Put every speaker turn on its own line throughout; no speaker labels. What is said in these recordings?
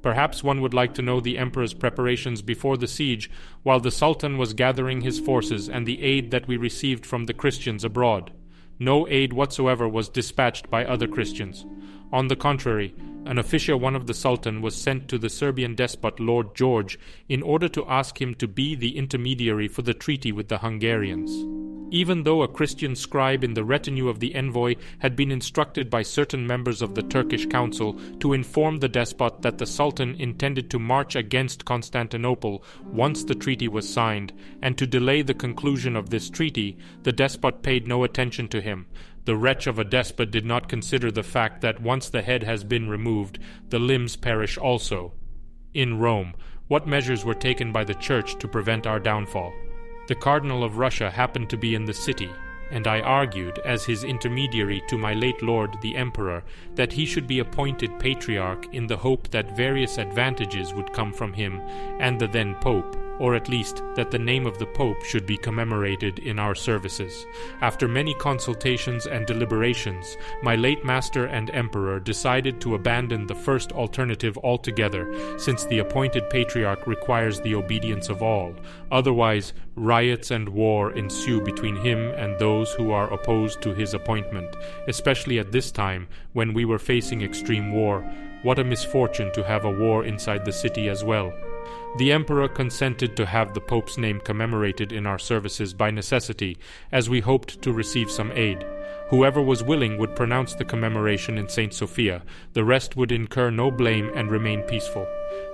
Perhaps one would like to know the emperor's preparations before the siege, while the Sultan was gathering his forces, and the aid that we received from the Christians abroad. No aid whatsoever was dispatched by other Christians. On the contrary, an official one of the Sultan was sent to the Serbian despot Lord George in order to ask him to be the intermediary for the treaty with the Hungarians. Even though a Christian scribe in the retinue of the envoy had been instructed by certain members of the Turkish council to inform the despot that the Sultan intended to march against Constantinople once the treaty was signed, and to delay the conclusion of this treaty, the despot paid no attention to him. The wretch of a despot did not consider the fact that once the head has been removed, the limbs perish also. In Rome, what measures were taken by the Church to prevent our downfall? The Cardinal of Russia happened to be in the city, and I argued, as his intermediary to my late lord the Emperor, that he should be appointed Patriarch in the hope that various advantages would come from him and the then Pope, or at least that the name of the Pope should be commemorated in our services. After many consultations and deliberations, my late master and Emperor decided to abandon the first alternative altogether, since the appointed Patriarch requires the obedience of all. Otherwise, riots and war ensue between him and those who are opposed to his appointment, especially at this time when we were facing extreme war. What a misfortune to have a war inside the city as well. The Emperor consented to have the Pope's name commemorated in our services by necessity, as we hoped to receive some aid. Whoever was willing would pronounce the commemoration in St. Sophia. The rest would incur no blame and remain peaceful.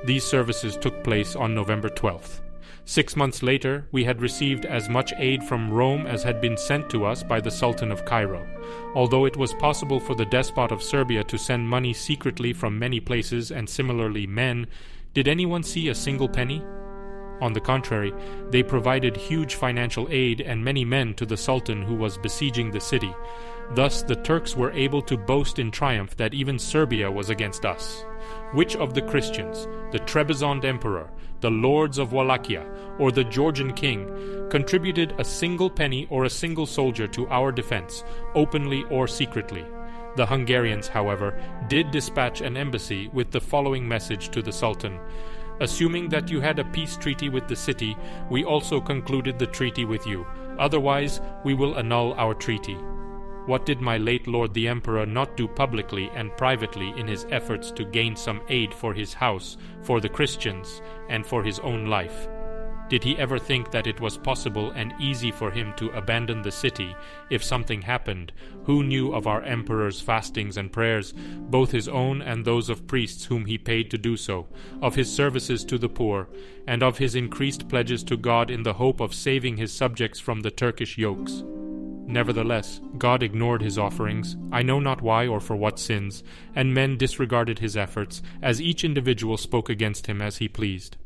These services took place on November 12th. 6 months later, we had received as much aid from Rome as had been sent to us by the Sultan of Cairo. Although it was possible for the despot of Serbia to send money secretly from many places and similarly men, did anyone see a single penny? On the contrary, they provided huge financial aid and many men to the Sultan who was besieging the city. Thus the Turks were able to boast in triumph that even Serbia was against us. Which of the Christians, the Trebizond Emperor, the lords of Wallachia, or the Georgian king, contributed a single penny or a single soldier to our defense, openly or secretly? The Hungarians, however, did dispatch an embassy with the following message to the Sultan: "Assuming that you had a peace treaty with the city, we also concluded the treaty with you. Otherwise, we will annul our treaty." What did my late lord the Emperor not do publicly and privately in his efforts to gain some aid for his house, for the Christians, and for his own life? Did he ever think that it was possible and easy for him to abandon the city if something happened? Who knew of our emperor's fastings and prayers, both his own and those of priests whom he paid to do so, of his services to the poor, and of his increased pledges to God in the hope of saving his subjects from the Turkish yokes? Nevertheless, God ignored his offerings, I know not why or for what sins, and men disregarded his efforts, as each individual spoke against him as he pleased.